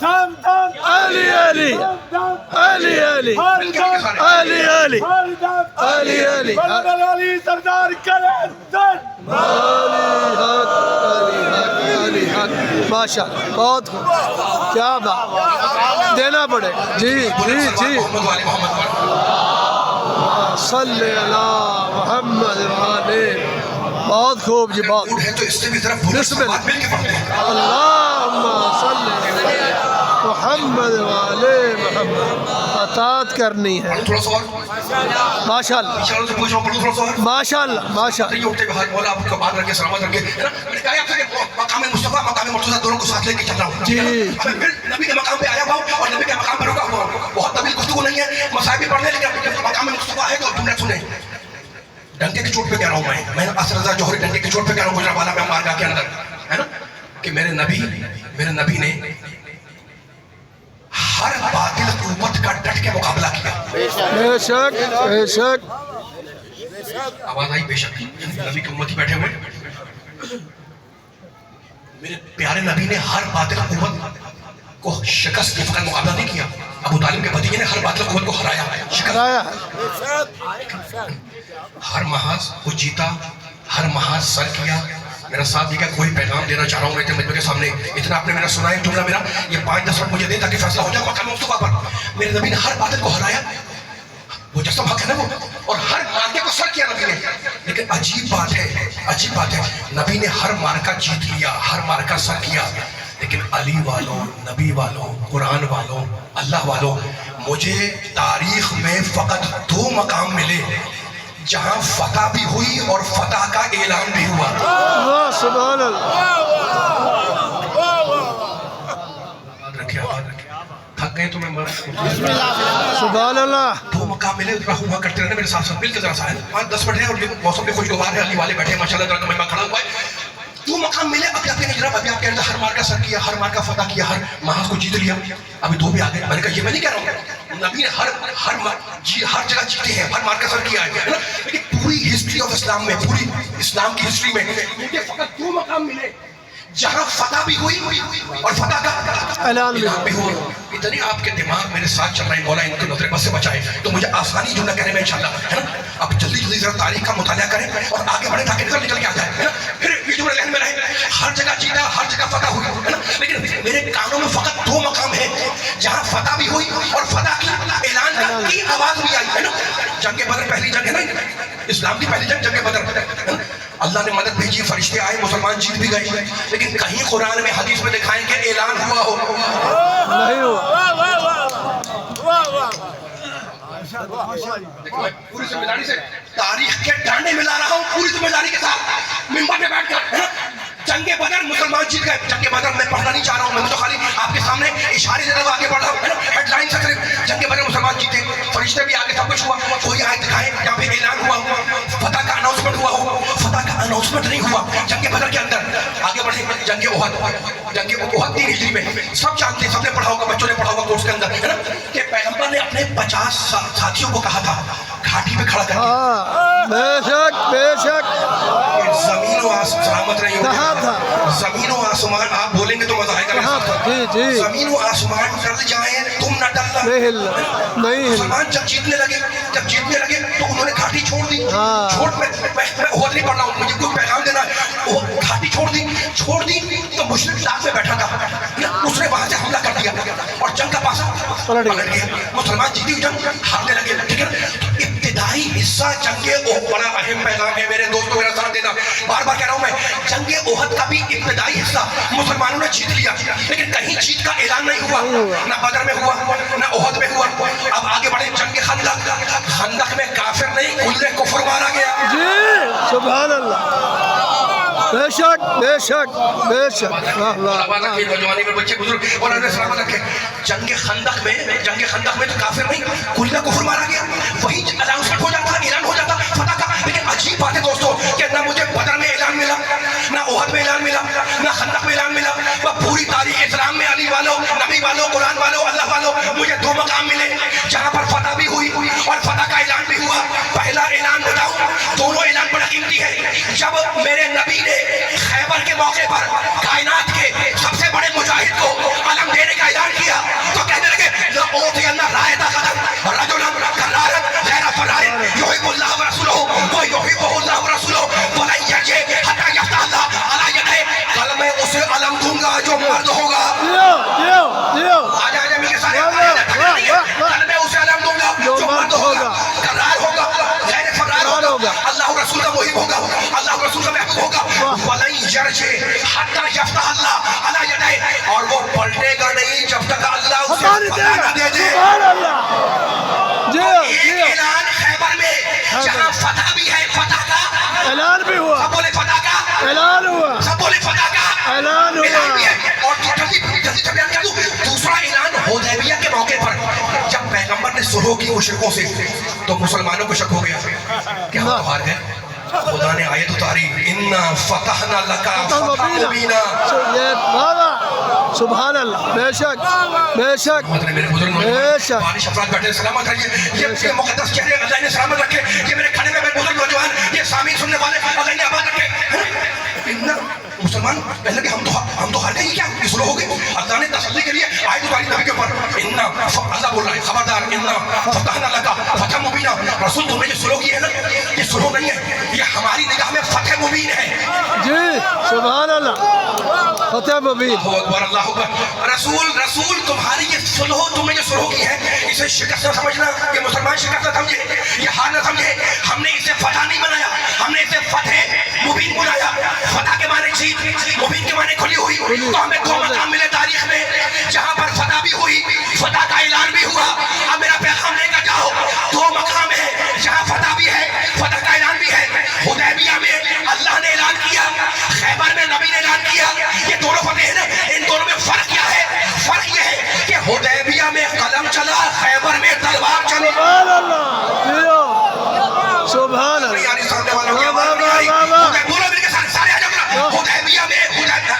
دم دم علی علی علی علی ہر دم علی علی ہر دم علی علی محمد علی سردار کرے در علی حق ماشاء اللہ، بہت خوب، کیا بات، دینا پڑے گا۔ جی جی جی، محمد والے محمد صلی اللہ محمد علیہ، بہت خوب جی، بہت ہے تو اس سے بھی طرف بولو، بسم اللہ۔ مل کے پڑھتے ہیں۔ اللہم صلی علی محمد والے محمد، اطاعت کرنی ہے۔ پڑھو تھوڑا سا اور، ماشاء اللہ انشاءاللہ سے پوچھ رہا ہوں، پڑھو تھوڑا سا اور۔ ماشاء اللہ ماشاء اللہ۔ یہ اٹھتے ہوئے ہاتھ مولا آپ کا بات رکھے، سلامت رکھے، ہے نا؟ میں نے کہا آپ سے کہ مقام مصطفیٰ مقام مرتضیٰ دونوں کو ساتھ لے کے چل رہا ہوں، جی۔ اب میں پھر نبی کے مقام پہ آیا ہوا ہوں اور نبی کے مقام پہ رکا ہوا ہوں۔ بہت طویل گفتگو نہیں ہے، مسائل بھی پڑھنے، لیکن مقام مصطفیٰ ہے تو تم نے سنے۔ ڈنکے کی چوٹ پہ کہہ رہا ہوں میں اثر رضا جوہری ڈنکے کی چوٹ پہ کہہ رہا ہوں گجرانوالہ میں مارگاہ کے اندر، ہے نا، کہ میرے نبی نے ہر باطل قوت کا ڈٹ کے مقابلہ کیا۔ بے شک بے شک۔ آواز آئی؟ بے شک، نبی کے امتی بیٹھے ہوئے، میرے پیارے نبی نے ہر باطل قوت کو شکست کے فقط مقابلہ نہیں کیا، ابو طالب کے بھتیجے نے ہر باطل قوت کو ہرایا، شکست، کرایا ہر محاذ کو جیتا، ہر محاذ سر کیا۔ میرا ساتھ دیکھا، کوئی پیغام دینا چاہ رہا ہوں میں مجمع کے سامنے، اتنا آپ نے میرا سنا ہے جملہ، میرا یہ 5-10 منٹ مجھے دے تاکہ فیصلہ ہو جائے مقام مصطفیٰ پر۔ میرے نبی نے ہر باطل کو ہرایا، وہ جسم حق ہے نا وہ، اور ہر مارکے کو سر کیا نبی نے۔ لیکن عجیب بات ہے، نبی نے ہر مارکہ جیت لیا، ہر مارکہ سر کیا، لیکن علی والوں، نبی والوں، قرآن والوں، اللہ والوں، مجھے تاریخ میں فقط 2 مقام ملے جہاں فتح بھی ہوئی اور فتح کا اعلان بھی ہوا۔ اللہ سبحان اللہ۔ آباد رکھے، تھک گئے تو میں مر سبحان اللہ۔ 2 مقام ملے، ہوا کرتے رہنے میرے ساتھ مل کے ذرا سا ہے 5-10 منٹ ہے، اور یہ موسم بھی خوشگوار ہے، علی والے بیٹھے ہیں ماشاءاللہ، ذرا مہمان کھڑا ہوا ہے۔ 2 مقام ملے، ابھی آپ کے جناب، ابھی آپ کے اندر ہر مارکہ سر کیا، ہر مارکہ فتح کیا، ہر محاذ کو جیت لیا، ابھی 2 بھی آ گئے۔ میں نے کہا یہ میں نہیں کہہ رہا ہوں، نبی نے ہر جگہ جیتے ہیں، ہر مارکہ سر کیا ہے نا، لیکن پوری ہسٹری آف اسلام میں، پوری اسلام کی ہسٹری میں مجھے فقط 2 مقام ملے جہاں فتح بھی ہوئی اور فتح کا اعلان بھی ہوا۔ اتنی آپ کے دماغ میرے ساتھ چل رہے ہیں، مولا ان کو نظر بس سے بچائے، تو مجھے آسانی جملہ کہنے میں انشاءاللہ، ہے نا، اب جلدی ذرا تاریخ کا مطالعہ کریں اور آگے بڑھیں تاکہ رزلٹ نکل کے آ جائے، ہے نا۔ پھر یہ جملہ ذہن میں رہے، ہر جگہ جیتا، ہر جگہ فتح ہوئی، ہے نا، لیکن میرے کانوں میں فقط 2 مقام ہیں جہاں فتح بھی ہوئی اور فتح کی اعلان کی آواز بھی آئی، ہے نا۔ جنگ بدر پہلی جنگ ہے نا، اسلام کی پہلی جنگ بدر، ہے نا۔ اللہ نے مدد بھیجی، فرشتے آئے، مسلمان جیت بھی گئے، لیکن کہیں قرآن میں حدیث میں دکھائیں کہ اعلان ہوا ہو، نہیں ہوا۔ میں پوری ذمہ داری سے تاریخ کے ڈانڈے میں لا رہا ہوں، پوری ذمہ داری کے ساتھ منبر پہ بیٹھ کر، ہے نا۔ جنگ بدر مسلمان جیت گئے، جنگ بدر میں پڑھنا نہیں چاہ رہا ہوں، میں تو خالی آپ کے سامنے اشارے سے آگے بڑھ رہا ہوں، ہے نا، ہیڈ لائن سے صرف جنگ بدر مسلمان جیتے، فرشتے بھی آگے، سب کچھ ہوا، کوئی آیت دکھائیں جہاں پہ اعلان ہوا ہو، فتح کا اناؤنسمنٹ ہوا ہو۔ فتح کا اناؤنسمنٹ نہیں ہوا جنگ بدر کے اندر۔ آگے بڑھیں، جنگ احد 3 ہجری میں، سب جانتے ہیں، سب نے پڑھا ہوگا، بچوں نے پڑھا ہوگا کورس کے اندر، ہے نا، کہ پیغمبر نے اپنے 50 ساتھیوں کو کہا تھا گھاٹی پہ کھڑا کر ہاں بے شک بے شک۔ زمین و آسمان سلامت رہی کہا تھا، زمین و آسمان، آپ بولیں گے تو مزہ آئے گا میرے کہا ساتھ۔ تھا، جی جی، زمین و آسمان ڈر جائیں تم نہ ڈرنا۔ نہیں ہلنا، نہیں ہلنا۔ مسلمان جب جیتنے لگے تو انہوں نے گھاٹی چھوڑ دی، ہاں۔ میں احد نہیں پڑھ رہا ہوں، مجھے کوئی پیغام دینا ہے، گھاٹی چھوڑ دی تو مشرک داغ میں بیٹھا تھا، اس نے وہاں سے حملہ کر دیا اور جنگ کا پاسا پلٹ پلٹ گیا، مسلمان جیتی ہوئی جنگ ہارنے لگے، ٹھیک ہے۔ ابتدائی حصہ جنگ احد، بڑا اہم پیغام ہے میرے دوستوں، میرا ساتھ دینا، بار بار کہہ رہا ہوں میں، جنگ احد کا بھی ابتدائی حصہ مسلمانوں نے جیت لیا، لیکن کہیں جیت کا اعلان نہیں ہوا، نہ بدر میں ہوا نہ احد میں ہوا۔ اب آگے بڑھے، جنگ خندق میں کافر نہیں کل کفر مارا گیا، جی سبحان اللہ بے شک بے شک بے شک واہ واہ علامہ کے نوجوانی میں بچے بزرگ اور انہیں سلامت رکھے. جنگ خندق میں تو کافر نہیں کلہ کفر مارا گیا. وہی اناؤنسمنٹ ہو جاتا اعلان ہو جاتا فتح کا. لیکن عجیب بات ہے دوستوں کہ نہ مجھے بدر میں اعلان ملا نہ احد میں اعلان ملا نہ خندق میں اعلان ملا. وہ پوری تاریخ اسلام میں علی والوں نبی والوں قرآن والوں اللہ والوں مجھے دو مقام ملے جہاں پر فتح بھی ہوئی اور فتح کا اعلان بھی ہوا. پہلا اعلان بتاؤں دونوں اعلان بڑا قیمتی ہے. جب میرے نبی نے خیبر کے موقع پر کائنات کے سب سے بڑے مجاہد کو علم دینے کا اعلان کیا تو کہنے لگے لَأُوتِيَنَّ رَائِدَ غَدًا رَجُلًا كَرَّارًا غَيْرَ فَرَّارٍ يُحِبُّ اللَّهَ وَرَسُولَهُ وَيُحِبُّهُ اللَّهُ وَرَسُولُهُ وَلَن يَرْجِعَ حَتَّى يَفْتَحَ اللَّهُ عَلَىٰ يَدَيْهِ. کل میں اسے علم دوں گا جو مرد ہوگا. آجا مل کے سارے کل میں اسے علم دوں گا جو مرد ہوگا کرار ہوگا غیر فرار ہوگا اللہ رسول کا محب ہوگا اللہ رسول کا محبوب ہوگا. وَلَن يَرْجِعَ حَتَّى يَفْتَحَ اللَّهُ عَلَىٰ يَدَيْهِ اور وہ پلٹے گا نہیں جب تک اللہ اسے فتح نہ دے دے. ایک اعلان خیبر میں جہاں فتح بھی ہے فتح کا اعلان بھی ہوا سب بولے فتح کا اعلان ہوا سب بولے فتح کا اعلان ہوا. اعلان بھی ہے. اور جلدی سے بیان کر دوں دوسرا اعلان حدیبیہ کے موقع پر جب پیغمبر نے صلح کی مشرکوں سے تو مسلمانوں کو شک ہو گیا کہ ہم تو ہار گئے. خدا نے آیت اتاری انا فتحنا لک فتحا مبینا. سبحان اللہ بے شک بے شک میرے بزرگ بے شک بارش افراد بیٹھے سلامت رکھیے. یہ مقدس چہرے اللہ نے سلامت رکھے. یہ میرے کھڑے میں میرے بزرگ نوجوان یہ سامعین سننے والے اللہ نے آباد رکھے. مسلمان پہلے کہ ہم تو ہار گئے کیا یہ شروع ہو گئے. اللہ نے تسلی کے لیے آیت اتاری نبی کے اوپر انا اللہ بول رہا ہے خبردار انا فتحنا لک فتحا مبینا. رسول تم نے جو شروع کی ہے نا یہ شروع نہیں ہے یہ ہماری نگاہ میں فتح مبین ہے. جی سبحان اللہ فتح مبین. اللہ اکبر اللہ اکبر. رسول تمہاری یہ صلح تم نے جو شروع کی ہے اسے شکست نہ سمجھنا. یہ مسلمان شکست نہ سمجھے یہ ہار نہ سمجھے. ہم نے اسے فتح نہیں بنایا ہم نے اسے فتح مبین بنایا. فتح کے معنی جیت مبین کے معنی کھلی ہوئی. تو ہمیں دو مقام ملے تاریخ میں جہاں پر فتح بھی ہوئی فتح کا اعلان بھی ہوا. اب میرا پیغام لے کر جاؤ دو مقام ہے جہاں فتح بھی ہے فتح کا اعلان بھی ہے. حدیبیہ میں اللہ نے اعلان کیا خیبر میں نبی نے اعلان کیا. یہ دونوں فتح ہیں نا ان دونوں میں فرق کیا ہے؟ فرق یہ ہے کہ حدیبیہ میں قلم چلا خیبر میں تلوار چلی. سبحان اللہ سبحان اللہ. یعنی سامنے والوں کی آواز نہیں آئی. بولو میرے ساتھ سارے آ جاؤ. حدیبیہ میں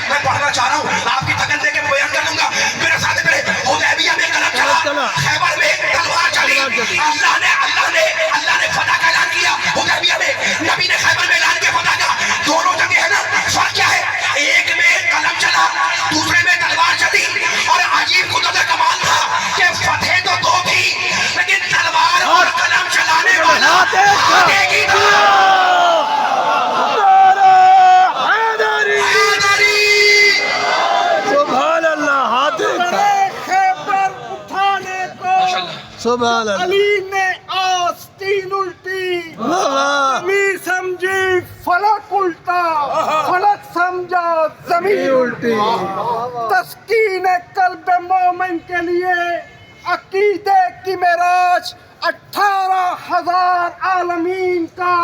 میں پڑھنا چاہ رہا ہوں آپ کی تھکن دے کے میں بیان کر دوں گا. میرے ساتھ پہلے حدیبیہ میں قلم چلا خیبر میں تلوار چلی. اللہ نے فتح کا اعلان کیا حدیبیہ میں نبی نے خیبر میں اعلان کیا فتح کا. دونوں جگہ ہے نا فرق کیا ہے؟ ایک میں قلم چلا دوسرے میں تلوار چلی. اور عجیب قدرت کمال تھا کہ فتح تو دو تھی لیکن تلوار اور قلم چلانے والا ایک ہی تھا. سبحان اللہ ہاتھ خیبر اٹھانے کو سبحان اللہ. علی نے آستین الٹی واہ زمین سمجھی فلک الٹا فلک سمجھا زمین الٹی. تسکین قلب مومن کے لیے عقیدے کی معراج 18,000 عالمین کا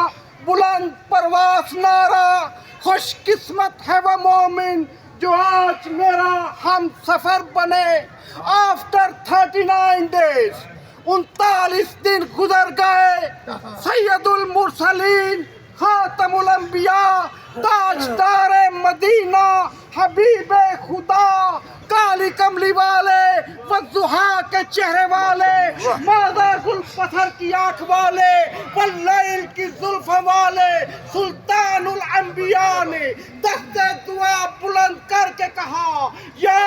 بلند پرواز نعرہ. خوش قسمت ہے وہ مومن جو آج میرا ہم سفر بنے. آفٹر 39 days 39 دن گزر گئے. سید المرسلین خاتم الانبیاء تاجدار مدینہ حبیب خدا کالی کملی والے والضحیٰ کے چہرے والے مادہ گل پتھر کی آنکھ والے واللیل کی زلف والے سلطان الانبیاء نے دست دعا بلند کر کے کہا یا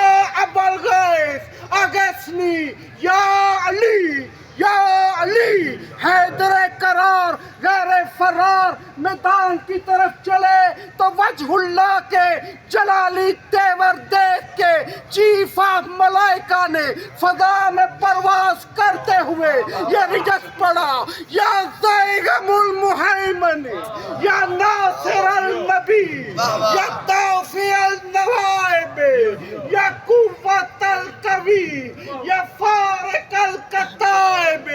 ابا الغیث اغثنی یا علی یا علی. حیدر قرار غیر فرار میدان کی طرف چلے تو وجہ اللہ کے جلالی تیور دیکھ کے چیف آف ملائکہ نے فضا میں پرواز کرتے ہوئے یہ رجس پڑا یا زیغم المحیمن یا ناصر النبی یا دافع النوائب یا قوت القوی یا فارق القطائب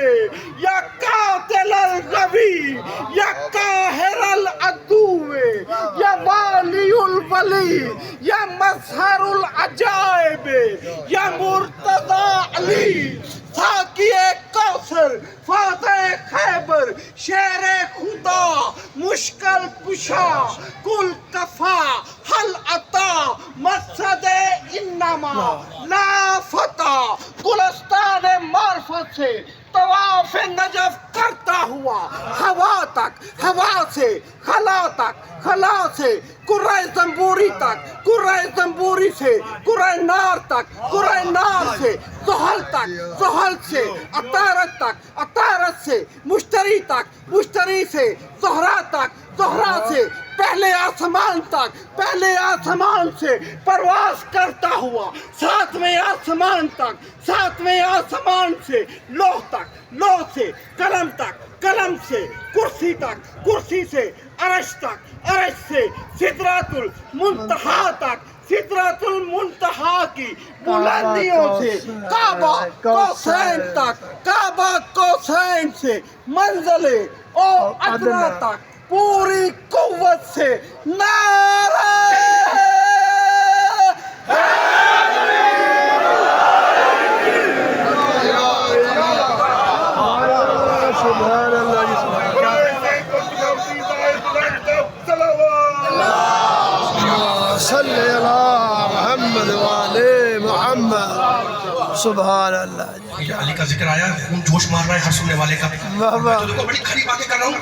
یا قاتل الغوی یا قاہر العدو علی یا مظہر العجائب یا مرتضی علی ساقی کوثر فاتح خیبر شیر خدا مشکل کشا کل کفا حل عطا مقصد انما لا فتح گلستان معرفت سے طواف نجف کرتا ہوا ہوا تک، ہوا سے خلا تک، خلا سے کرہ زنبوری تک، کرہ زنبوری سے کرہ نار تک، کرہ نار سے زحل تک، زحل سے عطارد تک، عطارد سے مشتری تک، مشتری سے زہرا تک، زہرا سے پہلے آسمان تک، پہلے آسمان سے پرواز کرتا ہوا ساتویں آسمان تک، ساتویں آسمان سے لوح تک، لوح سے قلم تک، قلم سے کرسی تک، کرسی سے عرش تک، عرش سے سدرۃ المنتہا تک، سدرۃ المنتہا کی بلندیوں سے کعبہ کوسین تک، کعبہ کوسین سے منزل او ادنا تک پوری قوت سے نعرہ سبحان اللہ جی صلی اللہ محمد وعلى محمد سبحان اللہ یہ علی کا ذکر آیا، خون جوش مار رہا ہے ہر سننے والے کا. واہ میں واہ تو دیکھو بڑی کھری باتیں کر رہا ہوں،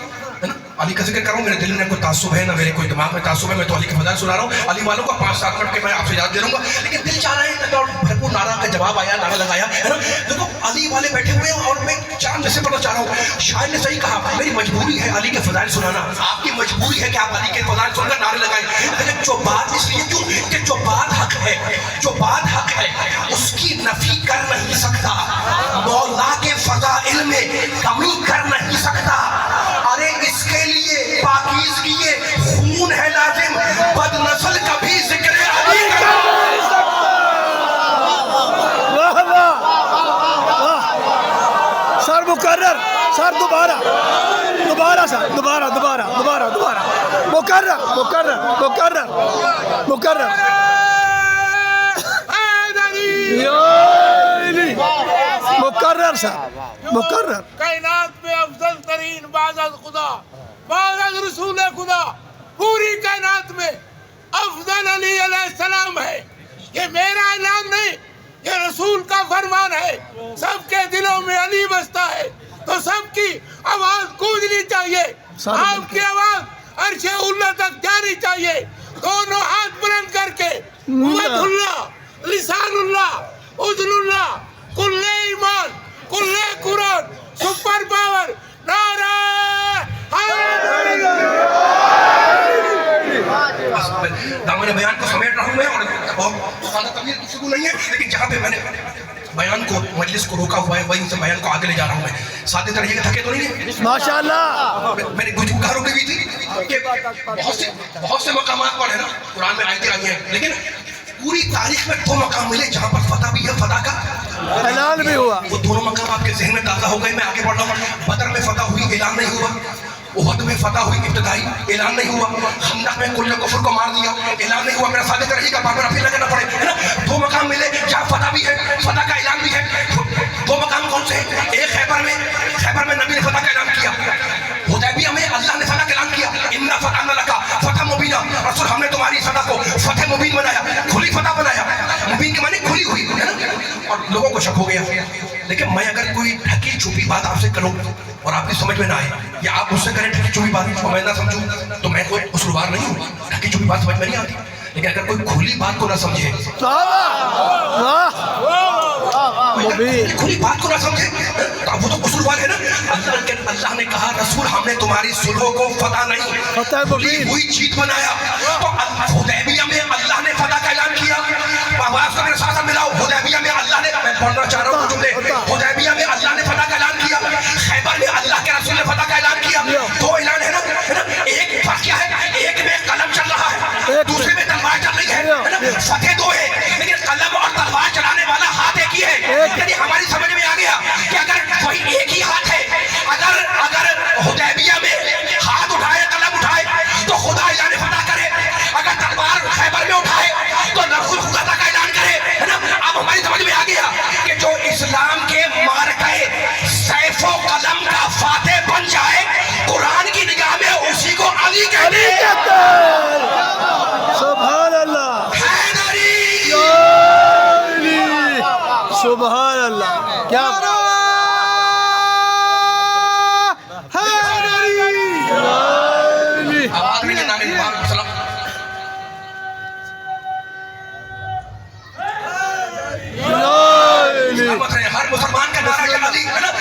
ہے نا؟ علی کا ذکر کر رہا ہوں، میرے دل میں کوئی تعصب ہے نہ میرے کوئی دماغ میں تعصب ہے. میں تو علی کے فضائل سنا رہا ہوں. علی والوں کا 5-7 منٹ کے میں آپ سے یاد دے رہا ہوں گا، لیکن دل چاہ رہا ہے اور بھرپور نعرہ کا جواب آیا، نعرہ لگایا، ہے نا؟ دیکھو علی والے بیٹھے ہوئے ہیں اور میں چاند جیسے پڑھنا چاہ رہا ہوں. شاعر نے صحیح کہا، میری مجبوری ہے علی کے فضائل سنانا. آپ کی مجبوری ہے کہ آپ علی کے فضائل سن کر نعرے لگائیں. لیکن جو بات اس لیے کیوں کہ جو بات حق ہے، جو بات حق ہے اس کی نفی کر نہیں سکتا، مولا کے فضائل میں کمی کر نہیں سکتا. ارے اس کے لیے پاکیزگی خون ہے لازم، بد نسل کا بھی ذکر علی کا. واہ واہ واہ سر مکرر سر دوبارہ دوبارہ سر دوبارہ دوبارہ دوبارہ دوبارہ مکرر مکرر مکرر مکرر یا علی مکرر سر مکرر. کائنات میں افضل ترین بعد از خدا، بعد از رسول خدا، پوری کائنات میں افضل علی علیہ السلام ہے. یہ میرا اعلان نہیں، یہ رسول کا فرمان ہے. سب کے دلوں میں علی بستا ہے تو سب کی آواز گونجنی چاہیے. آپ کی آواز عرش اللہ تک جانی چاہیے. دونوں ہاتھ بلند کر کے قوت اللہ، لسان اللہ، اذن اللہ، کل ایمان، کل قرآن، سپر پاور، نعرہ دامن بیان کو سمیٹ رہا ہوں میں، اور زیادہ طویل گفتگو نہیں ہے، لیکن جہاں پہ میں نے بیان کو مجلس کو روکا ہوا ہے وہیں سے بیان کو آگے لے جا رہا ہوں میں. ساتھ طرح یہ تھکے تو نہیں ہے؟ ماشاءاللہ میں نے کچھ کہا روکی بھی تھی کہ بہت سے مقامات پر ہے نا قرآن میں آیتیں آئی ہیں، لیکن پوری تاریخ میں 2 مقام ملے جہاں پر فتح بھی ہے، فتح کا اعلان بھی ہوا. وہ دونوں مقام آپ کے ذہن میں تازہ ہو گئے. میں آگے بڑھ رہا ہوں. بدر میں فتح ہوئی، اعلان نہیں ہوا. احد میں فتح ہوئی، ابتدائی اعلان نہیں ہوا. خندق میں کل کفر کو مار دیا، اعلان نہیں ہوا. میرا صادق رہی کا بابر افیل لگنا پڑے، ہے نا؟ 2 مقام ملے جہاں فتح بھی ہے، فتح کا اعلان بھی ہے. 2 مقام کون سے ہیں؟ ایک خیبر میں نبی نے فتح کا اعلان کیا. حدیبیہ میں اللہ نے فتح کا اعلان کیا، انا فتحنا لک فتح مبینا. رسول ہم نے تمہاری فتح کو فتح مبین بنایا، کھلی فتح بنایا. مبین کے معنی کھلی ہوئی، ہے نا؟ اور لوگوں کو شک ہو گیا. لیکن میں اگر کوئی ڈھکی چھپی بات آپ سے کروں اور آپ کی سمجھ میں نہ آئے، یا آپ مجھ سے کریں ڈھکی چھپی بات اور میں نہ سمجھوں، تو میں کوئی قصوروار نہیں ہوں. ڈھکی چھپی بات سمجھ میں نہیں آتی. لیکن اگر کوئی کھلی بات کو نہ سمجھے، کھلی بات کو نہ سمجھے تو وہ تو قصوروار ہے نا. اللہ نے کہا رسول ہم نے تمہاری صلحوں کو فتح نہیں، کھلی ہوئی جیت بنایا. تو حدیبیہ میں اللہ نے فتح کا اعلان کیا. آواز کو میرے ساتھ ملاؤ. حدیبیہ میں اللہ نے، میں پڑھنا چاہ رہا ہوں جملے، حدیبیہ میں اللہ نے فتح کا اعلان کیا. خیبر میں اللہ کے رسول نے فتح کا اعلان کیا. 2 اعلان ہے نا. ایک واقعہ ہے، ایک میں قلم چل رہا ہے، دوسرے میں تلوار چل رہی ہے. فتح 2 ہے لیکن قلم اور تلوار چلانے والا ہاتھ ایک ہی ہے. یعنی ہماری سمجھ میں آ گیا کہ اگر وہی ایک ہی ہاتھ ہے، اگر حدیبیہ میں ہاتھ اٹھائے، قلم اٹھائے تو خدا اعلان فتح کرے. اگر تلوار خیبر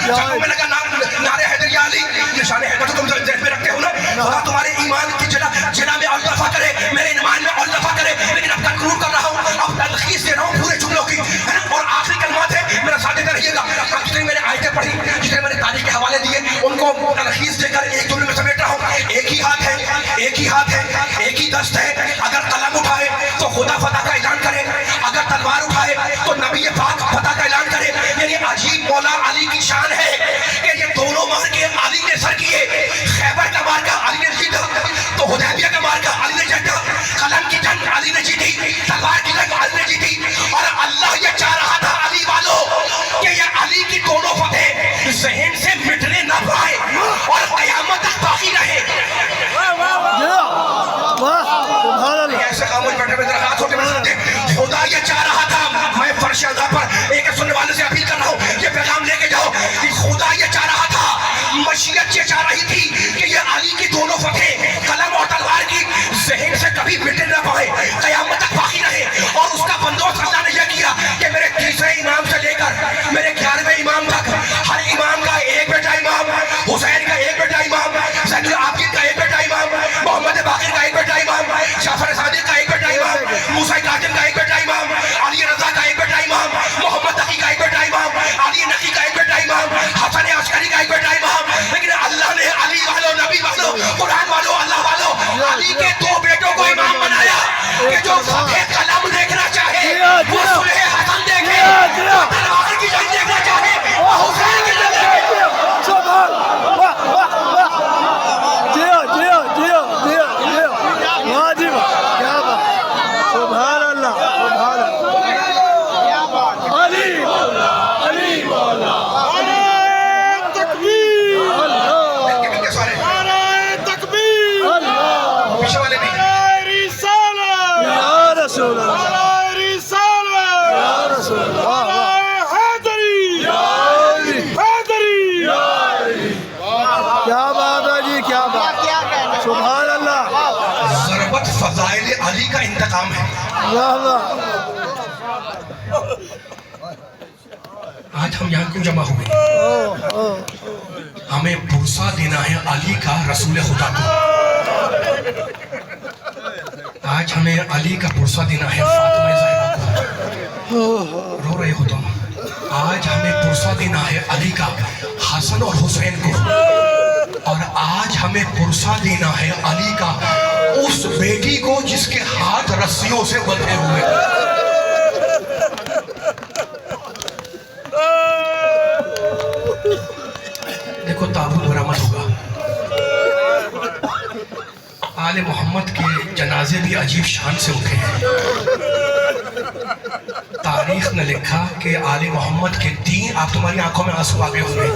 جب میں لگا نعرے حیدر یا علی، نشان حیدر تو تم ذہن میں رکھتے ہو نا، خدا تمہارے ایمان کی جلا میں اور دفع کرے، میرے ایمان میں اور دفع کرے. لیکن اب کنکلوڈ کر رہا ہوں، اب تلخیص دے رہا ہوں پورے جملوں کی، اور آخری کلمات ہے، میرا ساتھ دیتے رہیے گا. جتنے میں نے آیتیں پڑھی، جتنے میں نے تاریخ کے حوالے دیے، ان کو تلخیص دے کر ایک جملے میں سمیٹ رہا ہوں. ایک ہی ہاتھ ہے، ایک ہی ہاتھ ہے، ایک ہی دست ہے. اگر قلم اٹھائے تو خدا فتح کا اعلان کرے، اگر تلوار اٹھائے تو نبی پاک فتح کا اعلان کرے. یعنی عجیب مولا علی کی شان ہے کہ یہ دونوں مارکے علی نے سر کیے. خیبر کا مارکا علی نے جیتا، تو حدیبیہ کا مارکا علی نے جیتا. قلم کی جنگ علی نے جیتی، تلوار کی جنگ علی نے جیتی. اور اللہ یہ چاہ رہا تھا علی والوں کہ یہ علی کی دونوں فتح ذہن سے مٹنے نہ پائے اور قیامت تک باقی رہے. ایسے خاموش بیٹھے ہوئے ذرا ہاتھ ہوتے ہوئے خدا یہ چاہ رہا تھا. میں فرش ادا پر ایک سننے والے سے اپیل کر رہا ہوں، یہ پیغام لے کے جاؤ. خدا یہ چاہ رہا تھا، مشیت یہ چاہ رہی تھی کہ یہ علی کی دونوں فتح قلم اور تلوار کی ذہن سے کبھی مٹے نہ پائے، قیامت تک باقی رہے. اور اس کا بندوبست اللہ نے یہ کیا کہ میرے تیسرے امام سے لے کر میرے 11ویں امام تک ہر امام کا ایک بیٹا امام، حسین کا ایک بیٹا امام، زین العابدین کا ایک بیٹا امام، محمد باقر کا ایک بیٹا امام، جعفر صادق کا ایک بیٹا امام، موسیٰ کاظم کا ایک بیٹا امام، علی رضا کا ایک بیٹا امام، محمد تقی کا ایک بیٹا امام، علی نقی کا ایک بیٹا امام، حسن عسکری کا ایک بیٹا امام. لیکن اللہ نے علی والوں، نبی والوں، قرآن والوں، اللہ والوں، علی کے دو بیٹوں کو امام بنایا کہ جو فتح قلم دیکھنا چاہے وہ صلح حسن دیکھے، وہ تلوار کی جنگ دیکھنا چاہے وہ حسین کی جنگ دیکھے. ضربت فضائل علی کا انتقام ہے. آج ہم یہاں کیوں جمع ہوئے؟ ہمیں بھروسہ دینا ہے علی کا رسول خدا کو. آج ہمیں علی کا بھروسہ دینا ہے فاطمہ زہرا کو. رو رہے ہو تم؟ آج ہمیں بھروسہ دینا ہے علی کا حسن اور حسین کو. اور آج ہمیں بھروسہ دینا ہے علی کا اس بیٹی کو جس کے ہاتھ رسیوں سے بندھے ہوئے. دیکھو تابوت برآمد ہوگا. آل محمد کے جنازے بھی عجیب شان سے اٹھے ہیں. تاریخ نے لکھا کہ آل محمد کے 3، آپ تمہاری آنکھوں میں آنسو آگے ہوئے،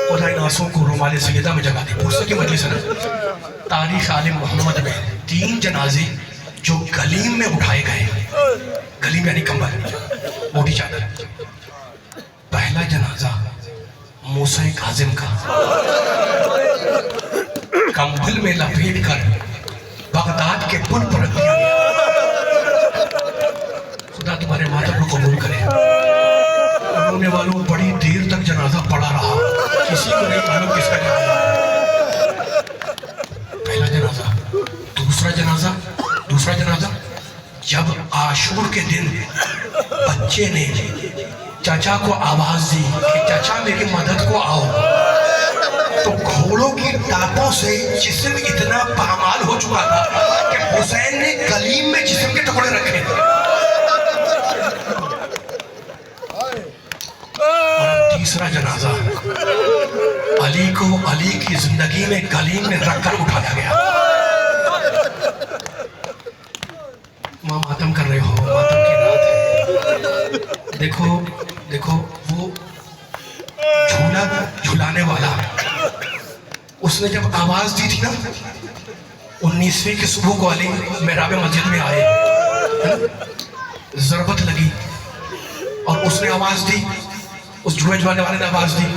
خدا ان آنسوں کو رومال سیدہ میں جگہ دی. پرسے کی مجلس ہے نا. تاریخ آل محمد میں 3 جنازے جو گلیم میں اٹھائے گئے. گلیم یعنی کمبل، موٹی چادر. پہلا جنازہ موسیٰ کاظم کا، کمبل میں لپیٹ کر بغداد کے پل پر رکھ دیا گیا. خدا تمہارے ماتم کو قبول کرے. رونے والوں بڑی دیر تک جنازہ پڑا رہا، کسی کو نہیں معلوم کس کا جنازہ. پہلا جنازہ. دوسرا جنازہ جب عاشور کے دن بچے نے چچا کو آواز دی کہ چچا میری مدد کو آؤ، تو گھوڑوں کی ٹاپوں سے جسم اتنا پامال ہو چکا تھا کہ حسین نے گلیم میں جسم کے ٹکڑے رکھے. اور تیسرا جنازہ علی کو علی کی زندگی میں گلیم میں رکھ کر اٹھایا گیا. ماں ماتم کر رہے ہو، ماتم کی رات ہے. دیکھو وہ جھولا جھلانے والا، اس نے جب آواز دی تھی نا 19ویں کی صبح کو علی محراب مسجد میں آئے، ضربت لگی اور اس نے آواز دی، اس جھولے جھلانے والے نے آواز دی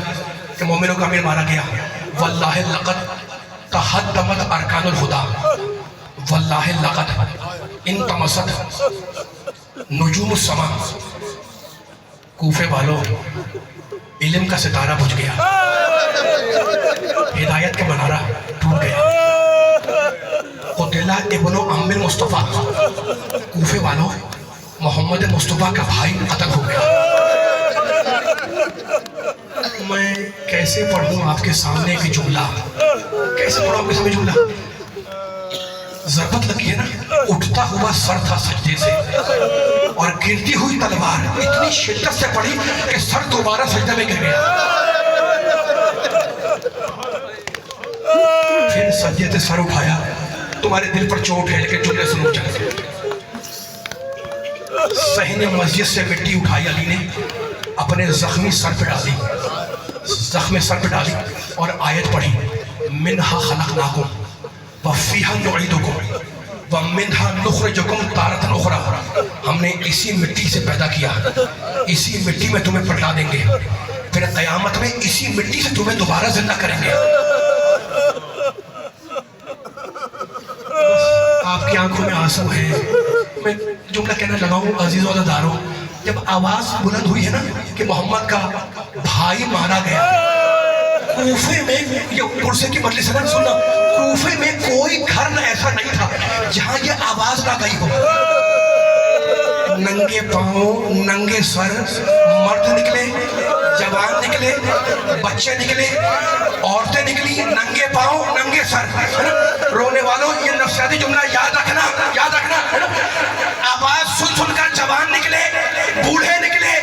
کہ مومنوں کا امیر مارا گیا. واللہ لقد تحطمت ارکان الخدا، واللہ لقد انطمست نجوم السماء. کوفے والوں علم کا ستارہ بجھ گیا, ہدایت کا منارہ ٹوٹ گیا. قتل ابن عم مصطفیٰ, کوفے والوں محمد مصطفیٰ کا بھائی قتل ہو گیا. میں کیسے پڑھوں آپ کے سامنے ایک جملہ, کیسے پڑھوں آپ کے سامنے جملہ؟ ضربت لگی ہے نا, اٹھتا ہوا سر تھا سجدے سے اور گرتی ہوئی تلوار اتنی شدت سے پڑی کہ سر دوبارہ سجدے میں گر گیا. پھر سجدے سے سر اٹھایا, تمہارے دل پر چوٹ ہے لیکن جملے سنو چلے. صحن مسجد سے مٹی اٹھائی علی نے, اپنے زخمی سر پہ ڈالی, زخم سر پہ ڈالی اور آیت پڑھی, منہا خلقناکم وفیہا نعیدکم ومنہا نخرجکم تارۃ اخری. ہم نے اسی مٹی سے پیدا کیا, اسی مٹی میں تمہیں پلٹا دیں گے, پھر قیامت میں اسی مٹی سے تمہیں دوبارہ زندہ کریں گے. آپ کی آنکھوں میں آنسو ہیں. میں جملہ کہنا لگا ہوں عزیزوں و عزیزانوں, جب آواز بلند ہوئی ہے نا کہ محمد کا بھائی مارا گیا, کوفے میں, یہ پرسے کی مجلس ہے نا, سننا, کوفے میں کوئی گھر نہ ایسا نہیں تھا جہاں یہ آواز نہ گئی ہو. ننگے پاؤں ننگے سر مرد نکلے, جوان نکلے, بچے نکلے, عورتیں نکلی, ننگے پاؤں ننگے سر. رونے والوں یہ نفسیاتی جملہ یاد رکھنا, یاد رکھنا. آواز سن سن کر جوان نکلے, بوڑھے نکلے,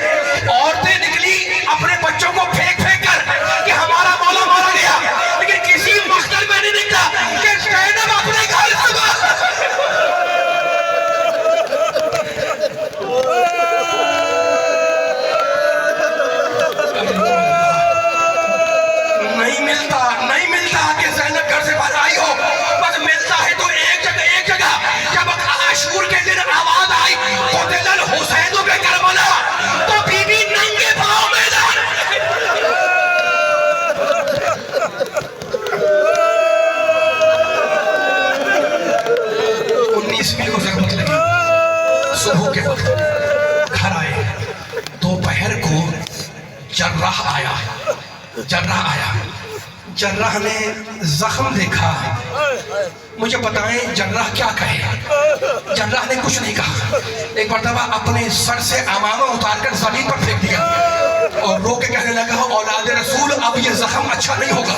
عورتیں نکلی اپنے بچوں کو پھینک پھینک کر کہ ہمارا مولا مارا گیا, لیکن کسی مقتل میں نہیں نکلا کہ زینب اپنے گھر سے نہیں ملتا کہ زینب گھر سے باہر آئی ہو, بس ملتا ہے تو ایک جگہ. جب عاشور کے دن آواز آئی قتل الحسین بن کربلا, تو بی بی ننگے پاؤں میدان. 19ویں کو ضرورت لگی, صبح کے وقت گھر آئے, دوپہر کو جراح آیا. جراح نے زخم دیکھا, مجھے بتائیں جراح کیا کہے؟ جراح نے کچھ نہیں کہا. ایک مرتبہ اپنے سر سے عمامہ اتار کر زمین پر پھینک دیا اور رو کے کہنے لگا, اولاد رسول اب یہ زخم اچھا نہیں ہوگا.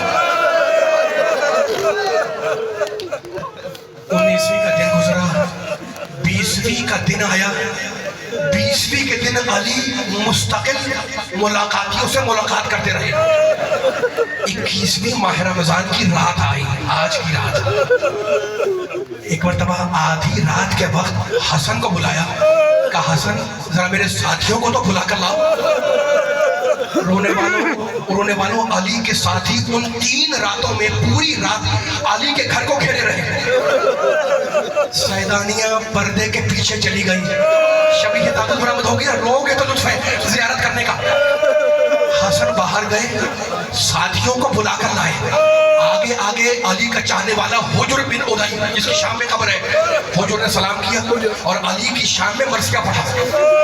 19ویں کا دن گزرا, 20ویں کا دن آیا. 20ویں کے دن علی مستقل ملاقاتیوں سے ملاقات کرتے رہے. 21ویں ماہ رمضان کی رات آئی, آج کی رات. ایک مرتبہ آدھی رات کے وقت حسن کو بلایا, کہا حسن ذرا میرے ساتھیوں کو تو بلا کر لاؤ. رونے والوں علی کے ساتھی ان 3 راتوں میں پوری رات علی کے گھر کو گھیرے رہے. سیدانیاں پردے کے پیچھے چلی گئی. شبیہ طاقت برآمد ہو گیا, رو گے تو لطف ہے زیارت کرنے کا. حسن باہر گئے, ساتھیوں کو بلا کر لائے. آگے علی کا چاہنے والا حجر بن ادائی, جس کی شام میں قبر ہے, حجر نے سلام کیا اور علی کی شام میں مرثیہ پڑھا.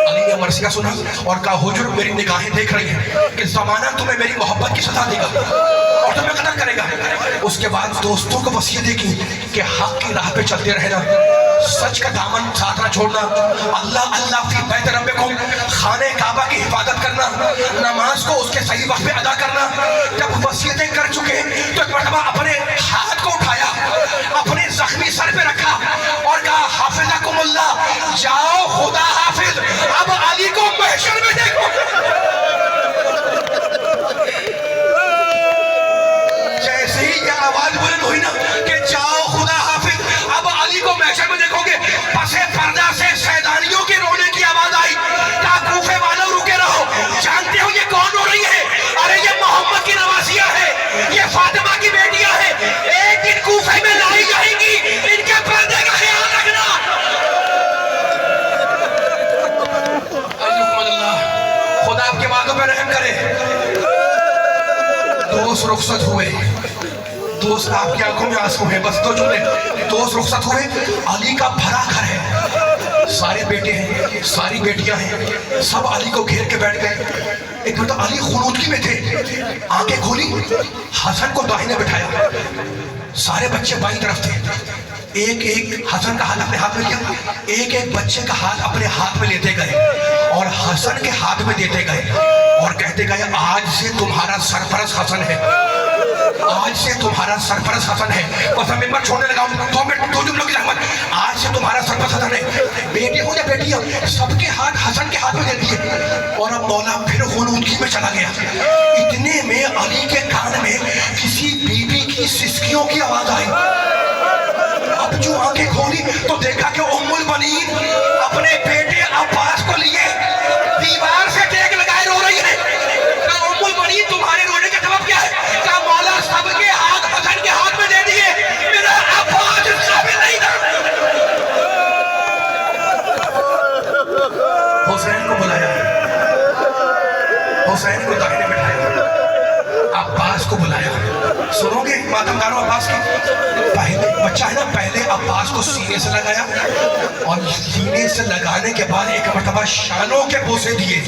علی نے مرثیہ سنا اور کہا, حجر میری نگاہیں دیکھ رہی ہیں کہ زمانہ تمہیں میری محبت کی سزا دے گا اور تمہیں قتل کرے گا. اس کے بعد دوستوں کو وصیت کی کہ حق کی راہ پہ چلتے رہنا, سچ کا دامن ساتھ نہ چھوڑنا, اللہ فی بیت ربکم, خانہ کعبہ کی حفاظت کرنا, نماز کو اس کے صحیح وقت پہ ادا کرنا. جب وصیتیں کر چکے تو ایک مرتبہ اپنے ہاتھ کو اٹھایا, اپنے زخمی سر پہ رکھا اور کہا, حافظکم اللہ, جاؤ خدا حافظ, اب علی کو محشر میں دیکھو. جیسے ہی یہ آواز بلند ہوئی نا کہ جاؤ خدا حافظ, اب علی کو محشر میں دیکھو گے, پس پردہ سے سیدانیوں کے رونے کی آواز آئی. کہا کوفے والوں رکے رہو, جانتے ہو یہ کون ہو رہی ہے؟ ارے یہ محمد کی نواسیاں ہے, یہ فاطمہ کی بیٹیاں ہیں, ایک دن کوفے میں لائی جائیں گی, ان کے پردے کا خیال رکھنا. خدا آپ کے وعدوں پہ رحم کرے. دوست رخصت ہوئے, دوست آپ کی آنکھوں میں آنسو ہیں, بس 2 جملے. دوست رخصت ہوئے, علی کا بھرا گھر ہے, سارے بیٹے ہیں، ساری بیٹیاں ہیں، سب علی کو گھیر کے بیٹھ گئے. ایک مرتبہ علی خنودگی میں تھے، آنکھیں کھولی، حسن کو داہنے بٹھایا، سارے بچے بائیں طرف تھے. ایک ایک حسن کا ہاتھ اپنے ہاتھ میں لیا، ایک ایک بچے کا ہاتھ اپنے ہاتھ میں لیتے گئے اور حسن کے ہاتھ میں دیتے گئے اور کہتے گئے آج سے تمہارا سرپرست حسن ہے، آج سے تمہارا سرپرست حسن ہے. بس میں ممبر چھوڑنے لگا ہوں، 2 منٹ 2 جملوں کی زحمت. آج سے تمہارا سرپرست حسن ہے. بیٹے ہو یا بیٹیاں، سب کے ہاتھ حسن کے ہاتھ میں دے دیے اور اب مولا پھر خنودگی میں چلا گیا. اتنے میں علی کے کان میں کسی بی بی کی سسکیوں کی آواز آئی. اب جو آنکھیں کھولی تو دیکھا کہ ام البنین اپنے بیٹے عباس کو لیے دیوار سے ٹیک لگائے رو رہی ہے. کہا ام البنین تمہارے رونے کا سبب کیا ہے؟ کہا مولا سب کے ہاتھ حسن کے ہاتھ میں دے دیے، میرا عباس قابل نہیں تھا. حسین کو بلایا، حسین کو داہنے بٹھایا، عباس کو بلایا. سنو گے ماتمداروں عباس کی؟ پہلے بچہ ہے نا، پہلے عباس کو سینے سے لگایا اور سینے سے لگانے کے بعد ایک مرتبہ شانوں کے بوسے دیے.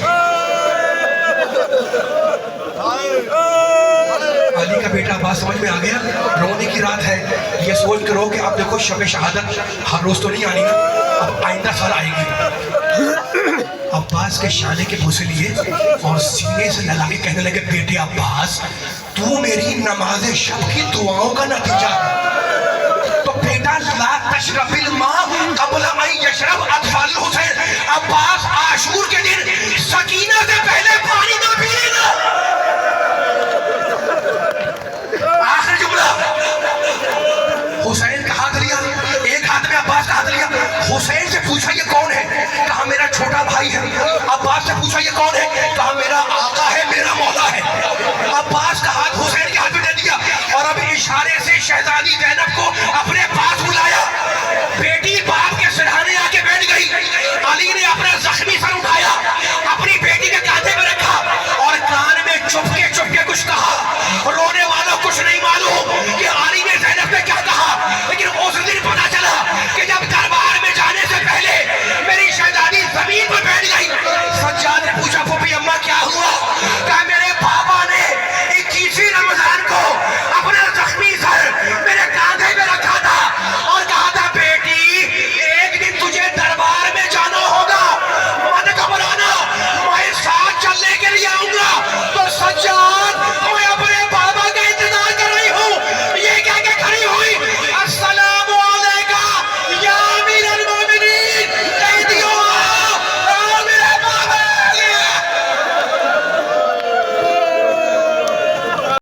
علی کا بیٹا عباس سمجھ میں آ گیا رونے کی رات ہے، یہ سوچ کے رو کہ اب دیکھو شب شہادت ہر روز تو نہیں آنی نا، اب آئندہ سال آئے گی. عباس کے شانے کے بوسے لیے اور سینے سے لگا کے کہنے لگے بیٹے عباس تو میری نماز شب کی دعاؤں کا نتیجہ ہے. تو بیٹا لا تشرب الماء قبل ان یشرب اطفال الحسین. عباس عاشور کے دن سکینہ سے پہلے پانی نہ